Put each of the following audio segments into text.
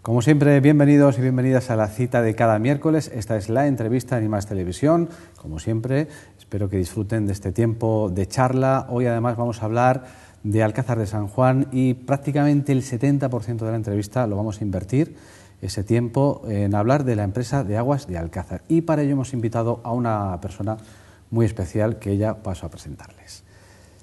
Como siempre, bienvenidos y bienvenidas a la cita de cada miércoles. Esta es la entrevista en I+, Televisión. Como siempre, espero que disfruten de este tiempo de charla. Hoy además vamos a hablar de Alcázar de San Juan y prácticamente el 70% de la entrevista lo vamos a invertir ese tiempo en hablar de la empresa de aguas de Alcázar. Y para ello hemos invitado a una persona muy especial que ella paso a presentarles.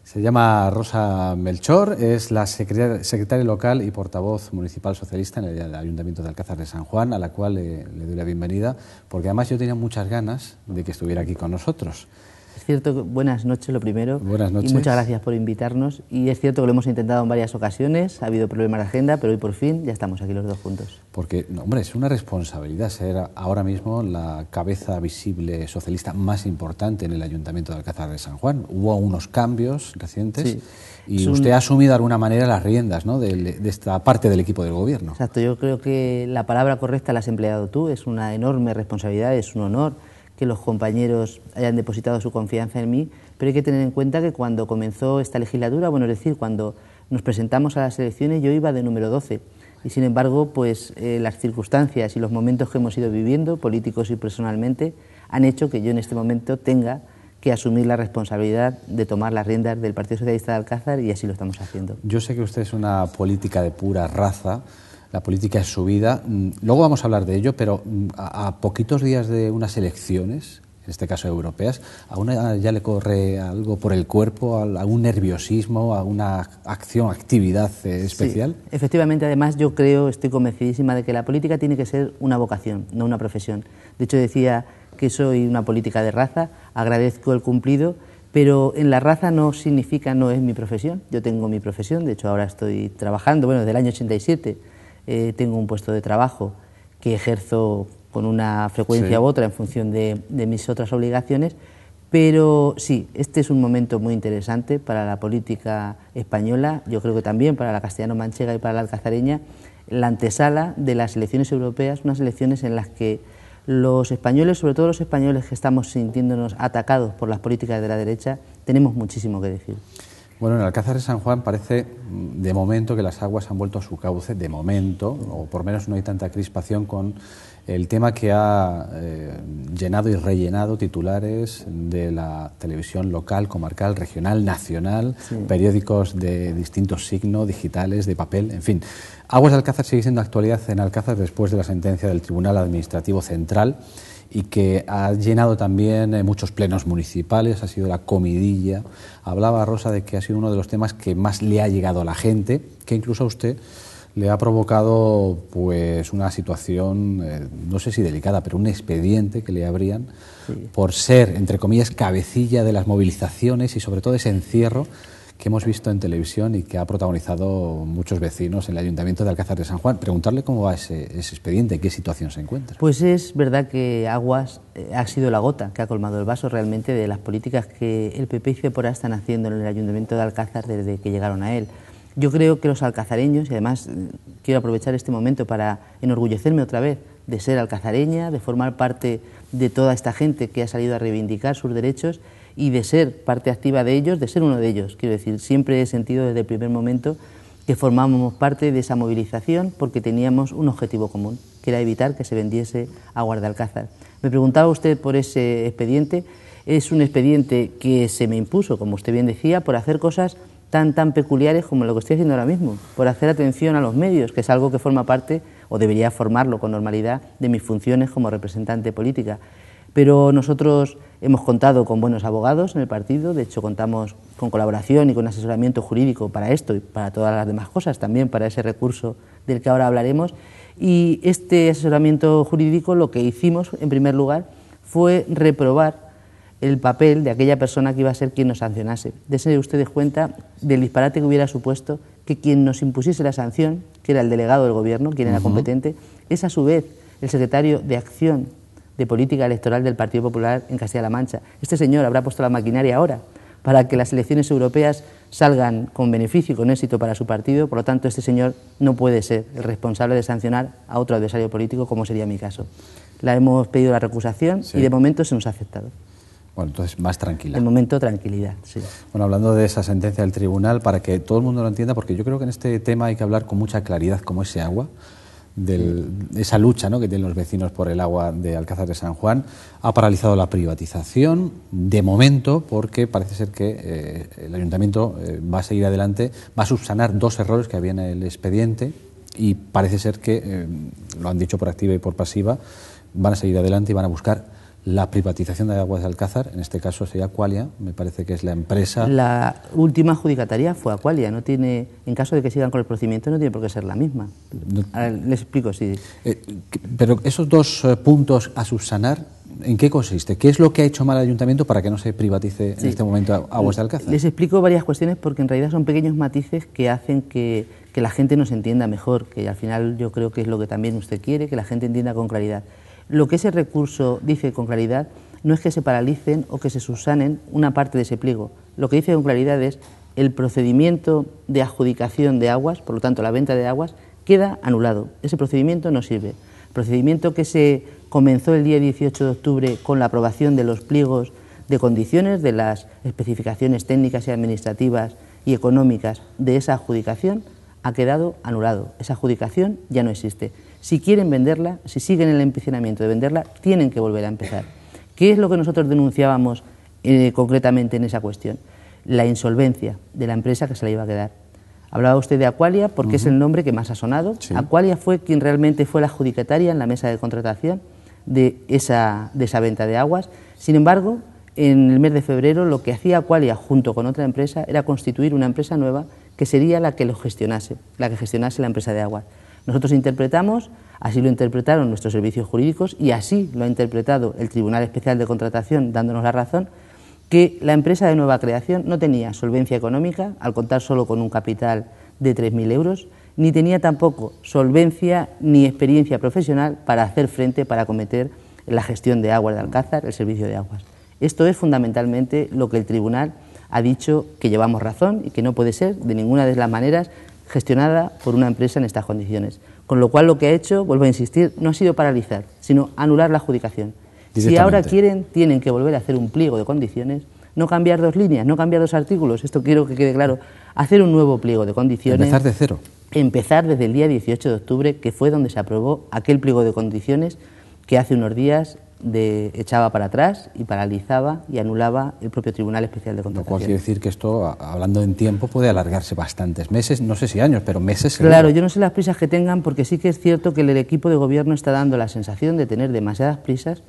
Se llama Rosa Melchor, es la secretaria local y portavoz municipal socialista en el Ayuntamiento de Alcázar de San Juan, a la cual le doy la bienvenida, porque además yo tenía muchas ganas de que estuviera aquí con nosotros. Es cierto que buenas noches, lo primero. Buenas noches. Y muchas gracias por invitarnos. Y es cierto que lo hemos intentado en varias ocasiones, ha habido problemas de agenda, pero hoy por fin ya estamos aquí los dos juntos. Porque, hombre, es una responsabilidad ser ahora mismo la cabeza visible socialista más importante en el Ayuntamiento de Alcázar de San Juan. Hubo unos cambios recientes, sí, y usted ha asumido de alguna manera las riendas, ¿no?, de esta parte del equipo del gobierno. Exacto, yo creo que la palabra correcta la has empleado tú, es una enorme responsabilidad, es un honor que los compañeros hayan depositado su confianza en mí, pero hay que tener en cuenta que cuando comenzó esta legislatura, bueno, es decir, cuando nos presentamos a las elecciones, yo iba de número 12, y sin embargo, pues las circunstancias y los momentos que hemos ido viviendo, políticos y personalmente, han hecho que yo en este momento tenga que asumir la responsabilidad de tomar las riendas del Partido Socialista de Alcázar, y así lo estamos haciendo. Yo sé que usted es una política de pura raza. La política es su vida. Luego vamos a hablar de ello, pero a poquitos días de unas elecciones, en este caso europeas, ¿a una ya le corre algo por el cuerpo, algún nerviosismo, alguna actividad especial? Sí, efectivamente, además yo estoy convencidísima de que la política tiene que ser una vocación, no una profesión. De hecho decía que soy una política de raza, agradezco el cumplido, pero en la raza no significa no es mi profesión. Yo tengo mi profesión, de hecho ahora estoy trabajando, bueno, desde el año 87, tengo un puesto de trabajo que ejerzo con una frecuencia u otra en función de mis otras obligaciones, pero sí, este es un momento muy interesante para la política española, yo creo que también para la castellano-manchega y para la alcazareña, la antesala de las elecciones europeas, unas elecciones en las que los españoles, sobre todo los españoles que estamos sintiéndonos atacados por las políticas de la derecha, tenemos muchísimo que decir. Bueno, en Alcázar de San Juan parece de momento que las aguas han vuelto a su cauce, de momento, o por lo menos no hay tanta crispación con el tema que ha llenado y rellenado titulares de la televisión local, comarcal, regional, nacional, sí, periódicos de distintos signos, digitales, de papel, en fin. Aguas de Alcázar sigue siendo actualidad en Alcázar después de la sentencia del Tribunal Administrativo Central, y que ha llenado también muchos plenos municipales, ha sido la comidilla. Hablaba Rosa de que ha sido uno de los temas que más le ha llegado a la gente, que incluso a usted le ha provocado pues una situación, no sé si delicada, pero un expediente que le abrían, sí, por ser, entre comillas, cabecilla de las movilizaciones y sobre todo ese encierro que hemos visto en televisión y que ha protagonizado muchos vecinos en el Ayuntamiento de Alcázar de San Juan. Preguntarle cómo va ese expediente, en qué situación se encuentra. Pues es verdad que Aguas ha sido la gota que ha colmado el vaso realmente de las políticas que el PP y Cepora están haciendo en el Ayuntamiento de Alcázar desde que llegaron a él. Yo creo que los alcazareños, y además quiero aprovechar este momento para enorgullecerme otra vez de ser alcazareña, de formar parte de toda esta gente que ha salido a reivindicar sus derechos y de ser parte activa de ellos, de ser uno de ellos. Quiero decir, siempre he sentido desde el primer momento que formábamos parte de esa movilización porque teníamos un objetivo común, que era evitar que se vendiese aguas de Alcázar. Me preguntaba usted por ese expediente. Es un expediente que se me impuso, como usted bien decía, por hacer cosas tan peculiares como lo que estoy haciendo ahora mismo, por hacer atención a los medios, que es algo que forma parte, o debería formarlo con normalidad, de mis funciones como representante política. Pero nosotros hemos contado con buenos abogados en el partido, de hecho contamos con colaboración y con asesoramiento jurídico para esto y para todas las demás cosas, también para ese recurso del que ahora hablaremos, y este asesoramiento jurídico lo que hicimos en primer lugar fue reprobar el papel de aquella persona que iba a ser quien nos sancionase. Dese ustedes cuenta del disparate que hubiera supuesto que quien nos impusiese la sanción, que era el delegado del gobierno, quien era competente, es a su vez el secretario de Acción de Política Electoral del Partido Popular en Castilla-La Mancha. Este señor habrá puesto la maquinaria ahora para que las elecciones europeas salgan con beneficio y con éxito para su partido, por lo tanto este señor no puede ser el responsable de sancionar a otro adversario político, como sería mi caso. La hemos pedido la recusación, sí, y de momento se nos ha aceptado. Bueno, entonces más tranquila. De momento tranquilidad, sí. Bueno, hablando de esa sentencia del tribunal, para que todo el mundo lo entienda, porque yo creo que en este tema hay que hablar con mucha claridad, como ese agua, esa lucha, ¿no?, que tienen los vecinos por el agua de Alcázar de San Juan, ha paralizado la privatización de momento, porque parece ser que el ayuntamiento va a seguir adelante, va a subsanar 2 errores que había en el expediente y parece ser que, lo han dicho por activa y por pasiva, van a seguir adelante y van a buscar la privatización de Aguas de Alcázar. En este caso sería Aqualia, me parece que es la empresa. La última adjudicataria fue Aqualia, no tiene, en caso de que sigan con el procedimiento, no tiene por qué ser la misma. Ahora les explico, sí. Pero esos 2 puntos a subsanar, ¿en qué consiste? ¿Qué es lo que ha hecho mal el ayuntamiento para que no se privatice en este momento Aguas de Alcázar? Les explico varias cuestiones porque en realidad son pequeños matices que hacen que la gente nos entienda mejor, que al final yo creo que es lo que también usted quiere, que la gente entienda con claridad. Lo que ese recurso dice con claridad no es que se paralicen o que se subsanen una parte de ese pliego. Lo que dice con claridad es el procedimiento de adjudicación de aguas, por lo tanto la venta de aguas, queda anulado. Ese procedimiento no sirve. El procedimiento que se comenzó el día 18 de octubre con la aprobación de los pliegos de condiciones, de las especificaciones técnicas y administrativas y económicas de esa adjudicación, ha quedado anulado. Esa adjudicación ya no existe. Si quieren venderla, si siguen en el empecinamiento de venderla, tienen que volver a empezar. ¿Qué es lo que nosotros denunciábamos concretamente en esa cuestión? La insolvencia de la empresa que se la iba a quedar. Hablaba usted de Aqualia porque es el nombre que más ha sonado. Sí. Aqualia fue quien realmente fue la adjudicataria en la mesa de contratación de esa venta de aguas. Sin embargo, en el mes de febrero lo que hacía Aqualia junto con otra empresa era constituir una empresa nueva que sería la que lo gestionase, la que gestionase la empresa de aguas. Nosotros interpretamos, así lo interpretaron nuestros servicios jurídicos y así lo ha interpretado el Tribunal Especial de Contratación, dándonos la razón, que la empresa de nueva creación no tenía solvencia económica, al contar solo con un capital de 3.000 euros, ni tenía tampoco solvencia ni experiencia profesional para hacer frente, para acometer la gestión de aguas de Alcázar, el servicio de aguas. Esto es fundamentalmente lo que el Tribunal ha dicho, que llevamos razón y que no puede ser de ninguna de las maneras gestionada por una empresa en estas condiciones. Con lo cual lo que ha hecho, vuelvo a insistir, no ha sido paralizar, sino anular la adjudicación. Si ahora quieren, tienen que volver a hacer un pliego de condiciones, no cambiar 2 líneas, no cambiar 2 artículos, esto quiero que quede claro, hacer un nuevo pliego de condiciones. Empezar de cero. Empezar desde el día 18 de octubre, que fue donde se aprobó aquel pliego de condiciones que hace unos días echaba para atrás y paralizaba y anulaba el propio Tribunal Especial de Contratación. Lo cual quiere decir que esto, hablando en tiempo, puede alargarse bastantes meses, no sé si años, pero meses seguro. Claro, yo no sé las prisas que tengan, porque sí que es cierto que el equipo de gobierno está dando la sensación de tener demasiadas prisas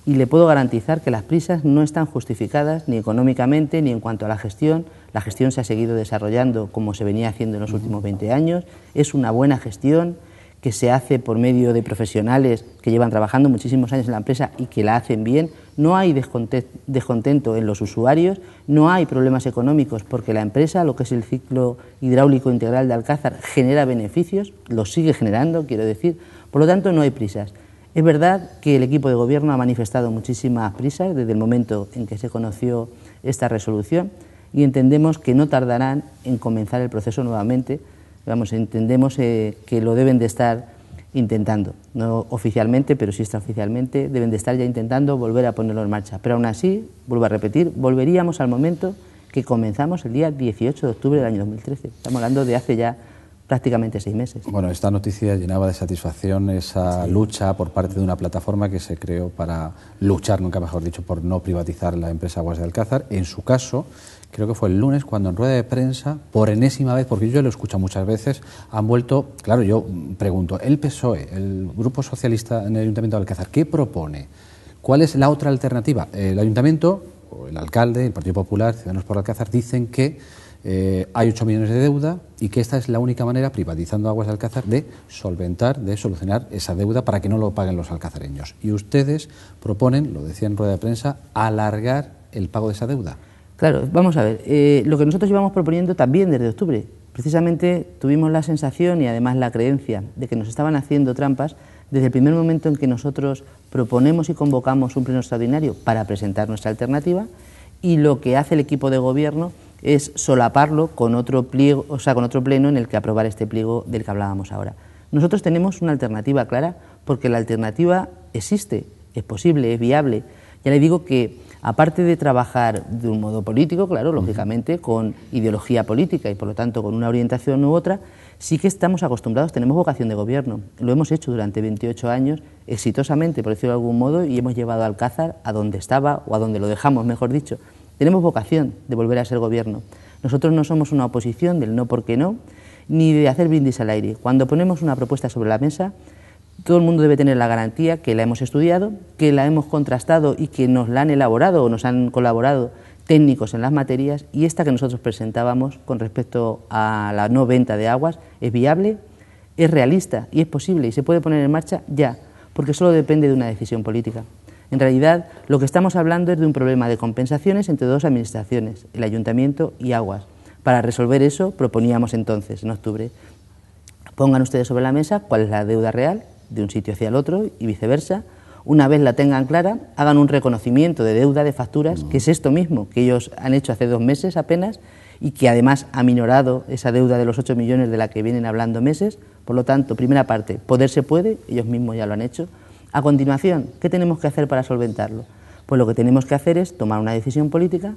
y le puedo garantizar que las prisas no están justificadas ni económicamente ni en cuanto a la gestión. La gestión se ha seguido desarrollando como se venía haciendo en los últimos 20 años, es una buena gestión que se hace por medio de profesionales que llevan trabajando muchísimos años en la empresa y que la hacen bien. No hay descontento en los usuarios, no hay problemas económicos porque la empresa, lo que es el ciclo hidráulico integral de Alcázar, genera beneficios, los sigue generando, quiero decir, por lo tanto no hay prisas. Es verdad que el equipo de gobierno ha manifestado muchísimas prisas desde el momento en que se conoció esta resolución y entendemos que no tardarán en comenzar el proceso nuevamente. Vamos, entendemos que lo deben de estar intentando, no oficialmente, pero sí extraoficialmente, deben de estar ya intentando volver a ponerlo en marcha. Pero aún así, vuelvo a repetir, volveríamos al momento que comenzamos el día 18 de octubre del año 2013. Estamos hablando de hace ya prácticamente 6 meses. Bueno, esta noticia llenaba de satisfacción esa lucha por parte de una plataforma que se creó para luchar, nunca mejor dicho, por no privatizar la empresa Aguas de Alcázar. En su caso, creo que fue el lunes, cuando en rueda de prensa, por enésima vez, porque yo lo he escuchado muchas veces, han vuelto, claro, yo pregunto, el PSOE, el Grupo Socialista en el Ayuntamiento de Alcázar, ¿qué propone? ¿Cuál es la otra alternativa? El Ayuntamiento, o el alcalde, el Partido Popular, Ciudadanos por Alcázar, dicen que hay 8 millones de deuda y que esta es la única manera, privatizando Aguas de Alcázar, de solventar, de solucionar esa deuda para que no lo paguen los alcazareños. Y ustedes proponen, lo decía en rueda de prensa, alargar el pago de esa deuda. Claro, vamos a ver, lo que nosotros llevamos proponiendo también desde octubre. Precisamente tuvimos la sensación y además la creencia de que nos estaban haciendo trampas desde el primer momento en que nosotros proponemos y convocamos un pleno extraordinario para presentar nuestra alternativa, y lo que hace el equipo de gobierno es solaparlo con otro pliego, o sea, con otro pleno en el que aprobar este pliego del que hablábamos ahora. Nosotros tenemos una alternativa clara porque la alternativa existe, es posible, es viable. Ya le digo que, aparte de trabajar de un modo político, claro, lógicamente, con ideología política y por lo tanto con una orientación u otra, Sí que estamos acostumbrados, tenemos vocación de gobierno, lo hemos hecho durante 28 años exitosamente, por decirlo de algún modo, y hemos llevado a Alcázar a donde estaba, o a donde lo dejamos, mejor dicho. Tenemos vocación de volver a ser gobierno. Nosotros no somos una oposición del no porque no, ni de hacer brindis al aire. Cuando ponemos una propuesta sobre la mesa, todo el mundo debe tener la garantía que la hemos estudiado, que la hemos contrastado y que nos la han elaborado o nos han colaborado técnicos en las materias, y esta que nosotros presentábamos con respecto a la no venta de aguas es viable, es realista y es posible y se puede poner en marcha ya, porque solo depende de una decisión política. En realidad, lo que estamos hablando es de un problema de compensaciones entre dos administraciones, el Ayuntamiento y Aguas. Para resolver eso, proponíamos entonces, en octubre, pongan ustedes sobre la mesa cuál es la deuda real de un sitio hacia el otro y viceversa. Una vez la tengan clara, hagan un reconocimiento de deuda de facturas, que es esto mismo que ellos han hecho hace 2 meses apenas y que además ha minorado esa deuda de los 8 millones de la que vienen hablando meses. Por lo tanto, primera parte, poder se puede, ellos mismos ya lo han hecho. A continuación, ¿qué tenemos que hacer para solventarlo? Pues lo que tenemos que hacer es tomar una decisión política,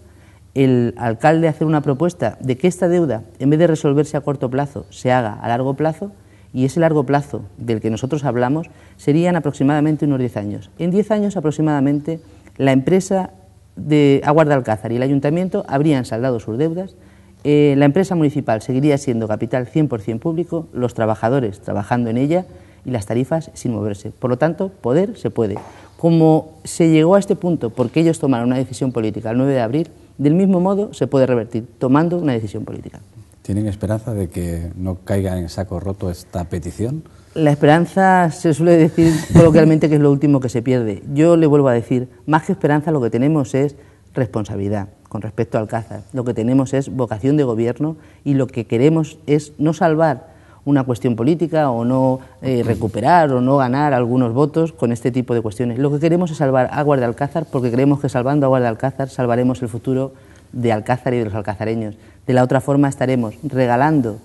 el alcalde hacer una propuesta de que esta deuda, en vez de resolverse a corto plazo, se haga a largo plazo, y ese largo plazo del que nosotros hablamos serían aproximadamente unos 10 años. En 10 años aproximadamente la empresa de Aguas de Alcázar y el Ayuntamiento habrían saldado sus deudas, la empresa municipal seguiría siendo capital 100% público, los trabajadores trabajando en ella y las tarifas sin moverse. Por lo tanto, poder se puede. Como se llegó a este punto porque ellos tomaron una decisión política el 9 de abril, del mismo modo se puede revertir tomando una decisión política. ¿Tienen esperanza de que no caiga en saco roto esta petición? La esperanza se suele decir coloquialmente que es lo último que se pierde. Yo le vuelvo a decir, más que esperanza lo que tenemos es responsabilidad con respecto a Alcázar. Lo que tenemos es vocación de gobierno y lo que queremos es no salvar una cuestión política o no recuperar o no ganar algunos votos con este tipo de cuestiones. Lo que queremos es salvar Aguas de Alcázar porque creemos que salvando Aguas de Alcázar salvaremos el futuro de Alcázar y de los alcazareños. De la otra forma estaremos regalando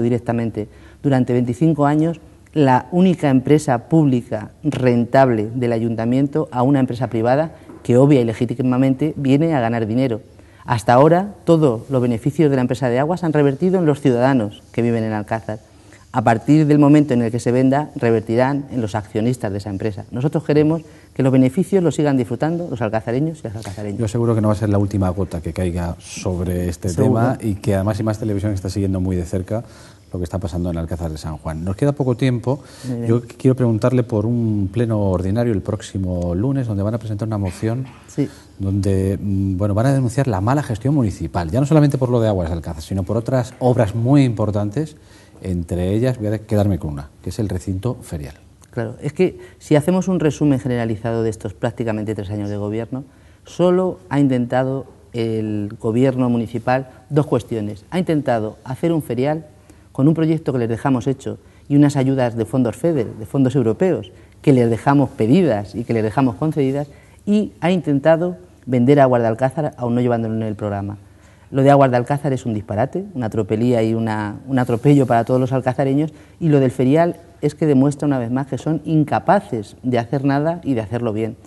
directamente durante 25 años la única empresa pública rentable del Ayuntamiento a una empresa privada que obvia y legítimamente viene a ganar dinero. Hasta ahora todos los beneficios de la empresa de aguas han revertido en los ciudadanos que viven en Alcázar. A partir del momento en el que se venda, revertirán en los accionistas de esa empresa. Nosotros queremos que los beneficios los sigan disfrutando los alcazareños y las alcazareñas. Yo seguro que no va a ser la última gota que caiga sobre este tema y que además y más televisión está siguiendo muy de cerca lo que está pasando en Alcázar de San Juan. Nos queda poco tiempo. Yo quiero preguntarle por un pleno ordinario el próximo lunes, donde van a presentar una moción donde van a denunciar la mala gestión municipal, ya no solamente por lo de Aguas de Alcázar, sino por otras obras muy importantes. Entre ellas voy a quedarme con una, que es el recinto ferial. Claro, es que si hacemos un resumen generalizado de estos prácticamente 3 años de gobierno, solo ha intentado el gobierno municipal 2 cuestiones. Ha intentado hacer un ferial con un proyecto que les dejamos hecho y unas ayudas de fondos FEDER, de fondos europeos, que les dejamos pedidas y que les dejamos concedidas, y ha intentado vender Aguas de Alcázar aún no llevándolo en el programa. Lo de Aguas de Alcázar es un disparate, una tropelía y un atropello para todos los alcazareños, y lo del ferial es que demuestra una vez más que son incapaces de hacer nada y de hacerlo bien.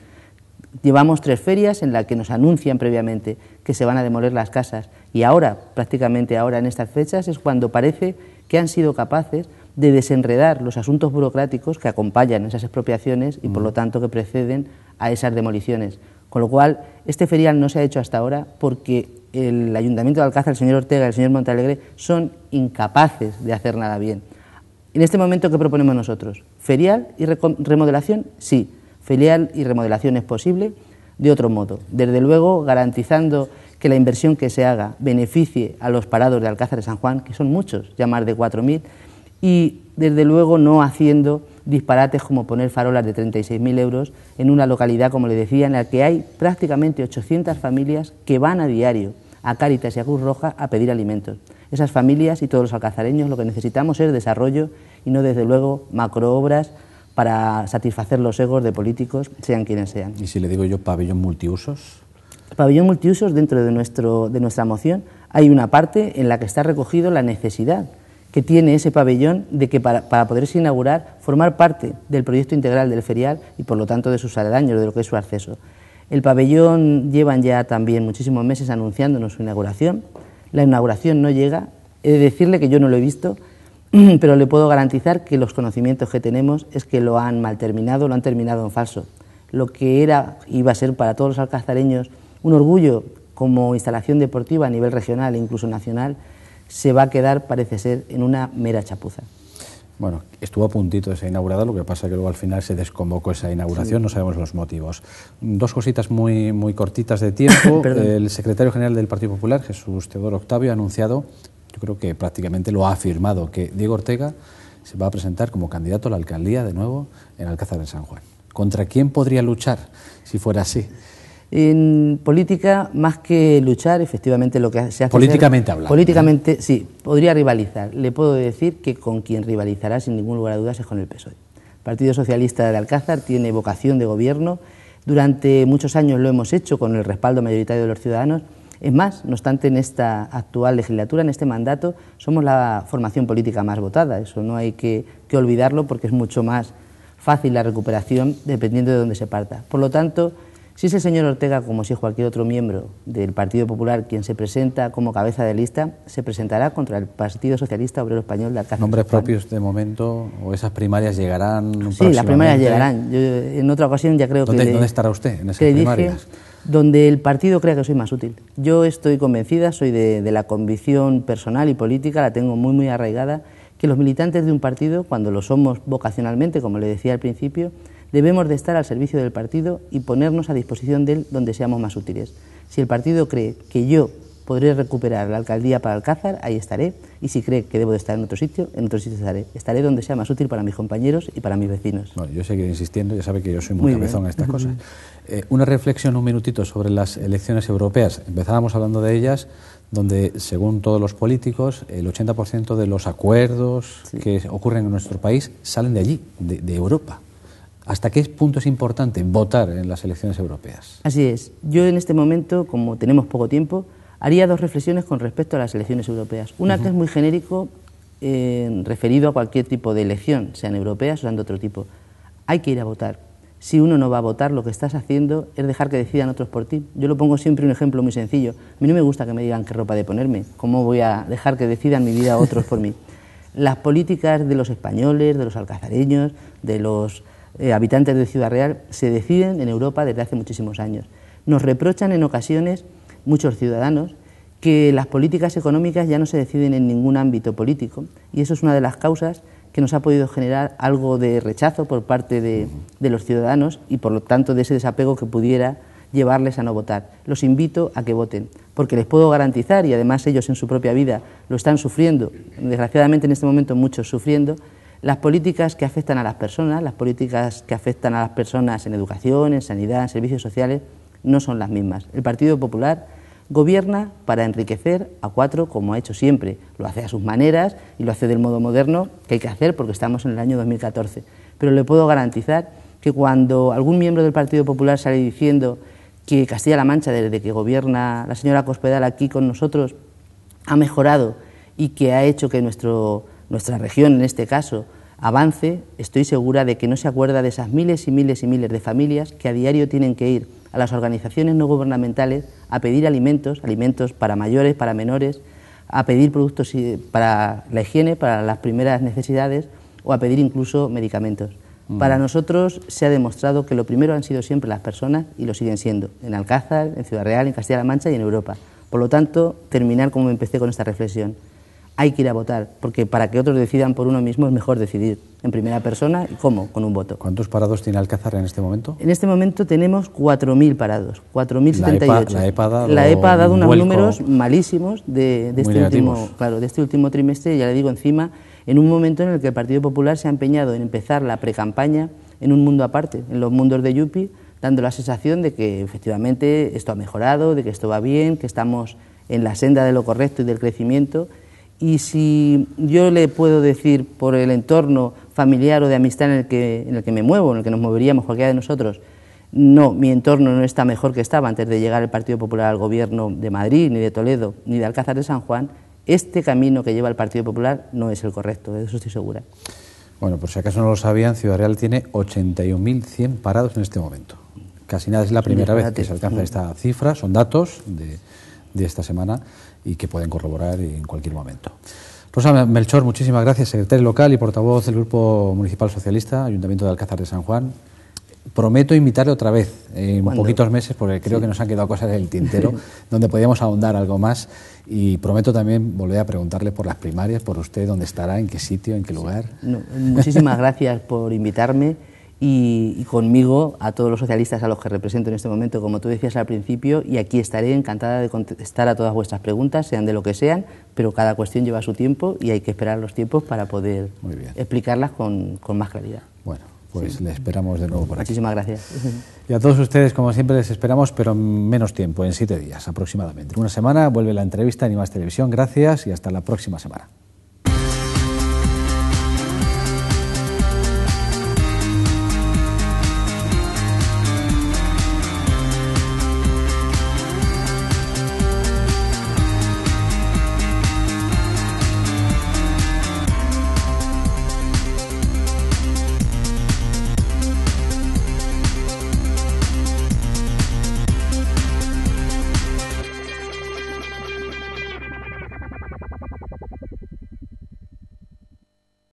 Llevamos 3 ferias en las que nos anuncian previamente que se van a demoler las casas y ahora, prácticamente ahora en estas fechas, es cuando parece que han sido capaces de desenredar los asuntos burocráticos que acompañan esas expropiaciones y por lo tanto que preceden a esas demoliciones. Con lo cual, este ferial no se ha hecho hasta ahora porque el Ayuntamiento de Alcázar, el señor Ortega y el señor Montealegre son incapaces de hacer nada bien. En este momento, ¿qué proponemos nosotros? ¿Ferial y remodelación? Sí. Ferial y remodelación es posible de otro modo. Desde luego, garantizando que la inversión que se haga beneficie a los parados de Alcázar de San Juan, que son muchos, ya más de 4.000, y desde luego no haciendo disparates como poner farolas de 36.000 euros en una localidad, como le decía, en la que hay prácticamente 800 familias que van a diario a Cáritas y a Cruz Roja a pedir alimentos. Esas familias y todos los alcazareños lo que necesitamos es desarrollo y no, desde luego, macroobras para satisfacer los egos de políticos, sean quienes sean. ¿Y si le digo yo pabellón multiusos? Pabellón multiusos, dentro de nuestra moción, hay una parte en la que está recogido la necesidad que tiene ese pabellón de que para poderse inaugurar, formar parte del proyecto integral del ferial y por lo tanto de sus aledaños, de lo que es su acceso. El pabellón llevan ya también muchísimos meses anunciándonos su inauguración. La inauguración no llega. He de decirle que yo no lo he visto. pero le puedo garantizar que los conocimientos que tenemos es que lo han mal terminado, lo han terminado en falso. Lo que iba a ser para todos los alcazareños un orgullo como instalación deportiva a nivel regional e incluso nacional, se va a quedar, parece ser, en una mera chapuza. Bueno, estuvo a puntito de ser inaugurada, lo que pasa que luego al final se desconvocó esa inauguración, sí. No sabemos los motivos. Dos cositas muy cortitas de tiempo. El secretario general del Partido Popular, Jesús Teodoro Octavio, ha anunciado, yo creo que prácticamente lo ha afirmado, que Diego Ortega se va a presentar como candidato a la alcaldía de nuevo en Alcázar de San Juan. ¿Contra quién podría luchar si fuera así? En política, más que luchar, efectivamente lo que se hace... Políticamente hablando. Políticamente, sí, podría rivalizar. Le puedo decir que con quien rivalizará, sin ningún lugar a dudas, es con el PSOE. El Partido Socialista de Alcázar tiene vocación de gobierno. Durante muchos años lo hemos hecho con el respaldo mayoritario de los ciudadanos. Es más, no obstante, en esta actual legislatura, en este mandato, somos la formación política más votada. Eso no hay que olvidarlo, porque es mucho más fácil la recuperación dependiendo de dónde se parta. Por lo tanto, si es el señor Ortega, como si es cualquier otro miembro del Partido Popular quien se presenta como cabeza de lista, se presentará contra el Partido Socialista Obrero Español de Alcázar. ¿Nombres propios de momento o esas primarias llegarán? Sí, las primarias llegarán. Yo, en otra ocasión ya creo ¿Dónde estará usted en esas primarias? Donde el partido crea que soy más útil. Yo estoy convencida, soy de la convicción personal y política, la tengo muy arraigada, que los militantes de un partido, cuando lo somos vocacionalmente, como le decía al principio, debemos de estar al servicio del partido y ponernos a disposición de él donde seamos más útiles. Si el partido cree que yo podré recuperar la alcaldía para Alcázar, ahí estaré, y si cree que debo de estar en otro sitio estaré. Estaré donde sea más útil para mis compañeros y para mis vecinos. Bueno, yo seguiré insistiendo, ya sabe que yo soy muy cabezón en estas cosas. Una reflexión, un minutito, sobre las elecciones europeas. Empezábamos hablando de ellas, donde, según todos los políticos, el 80% de los acuerdos que ocurren en nuestro país salen de allí, de Europa. ¿Hasta qué punto es importante votar en las elecciones europeas? Así es. Yo en este momento, como tenemos poco tiempo, haría dos reflexiones con respecto a las elecciones europeas. Una que es muy genérico, referido a cualquier tipo de elección, sean europeas o sean de otro tipo. Hay que ir a votar. Si uno no va a votar, lo que estás haciendo es dejar que decidan otros por ti. Yo lo pongo siempre un ejemplo muy sencillo. A mí no me gusta que me digan qué ropa de ponerme. ¿Cómo voy a dejar que decidan mi vida otros por mí? Las políticas de los españoles, de los alcazareños, de los habitantes de Ciudad Real se deciden en Europa desde hace muchísimos años. Nos reprochan en ocasiones muchos ciudadanos que las políticas económicas ya no se deciden en ningún ámbito político, y eso es una de las causas que nos ha podido generar algo de rechazo por parte de los ciudadanos y por lo tanto de ese desapego que pudiera llevarles a no votar. Los invito a que voten, porque les puedo garantizar, y además ellos en su propia vida lo están sufriendo, desgraciadamente en este momento muchos sufriendo, las políticas que afectan a las personas, las políticas que afectan a las personas en educación, en sanidad, en servicios sociales, no son las mismas. El Partido Popular gobierna para enriquecer a cuatro, como ha hecho siempre. Lo hace a sus maneras y lo hace del modo moderno que hay que hacer porque estamos en el año 2014. Pero le puedo garantizar que cuando algún miembro del Partido Popular sale diciendo que Castilla-La Mancha, desde que gobierna la señora Cospedal aquí con nosotros, ha mejorado y que ha hecho que nuestra región, en este caso, avance, estoy segura de que no se acuerda de esas miles y miles y miles de familias que a diario tienen que ir a las organizaciones no gubernamentales a pedir alimentos para mayores, para menores, a pedir productos para la higiene, para las primeras necesidades o a pedir incluso medicamentos. Para nosotros se ha demostrado que lo primero han sido siempre las personas y lo siguen siendo, en Alcázar, en Ciudad Real, en Castilla-La Mancha y en Europa. Por lo tanto, terminar como empecé con esta reflexión. Hay que ir a votar, porque para que otros decidan por uno mismo es mejor decidir en primera persona. ¿Y cómo? Con un voto. ¿Cuántos parados tiene Alcázar en este momento? En este momento tenemos 4.000 parados, 4.078. La EPA ha dado unos números malísimos de este último trimestre, ya le digo, encima, en un momento en el que el Partido Popular se ha empeñado en empezar la precampaña en un mundo aparte, en los mundos de Yupi, dando la sensación de que efectivamente esto ha mejorado, de que esto va bien, que estamos en la senda de lo correcto y del crecimiento. Y si yo le puedo decir por el entorno familiar o de amistad en el que me muevo, en el que nos moveríamos cualquiera de nosotros, no, mi entorno no está mejor que estaba antes de llegar el Partido Popular al gobierno de Madrid, ni de Toledo, ni de Alcázar de San Juan, este camino que lleva el Partido Popular no es el correcto, de eso estoy segura. Bueno, por si acaso no lo sabían, Ciudad Real tiene 81.100 parados en este momento. Casi nada, es la primera vez que se alcanza esta cifra, son datos de esta semana y que pueden corroborar en cualquier momento. Rosa Melchor, muchísimas gracias, secretaria local y portavoz del Grupo Municipal Socialista, Ayuntamiento de Alcázar de San Juan. Prometo invitarle otra vez en poquitos meses, porque creo que nos han quedado cosas en el tintero donde podíamos ahondar algo más, y prometo también volver a preguntarle por las primarias, por usted, dónde estará, en qué sitio, en qué lugar. Muchísimas gracias por invitarme y conmigo a todos los socialistas a los que represento en este momento, como tú decías al principio, y aquí estaré encantada de contestar a todas vuestras preguntas, sean de lo que sean, pero cada cuestión lleva su tiempo y hay que esperar los tiempos para poder explicarlas con más claridad. Bueno, pues le esperamos de nuevo por aquí. Muchísimas gracias. Y a todos ustedes, como siempre, les esperamos, pero en menos tiempo, en 7 días aproximadamente. En una semana vuelve la entrevista en I+Televisión. Gracias y hasta la próxima semana.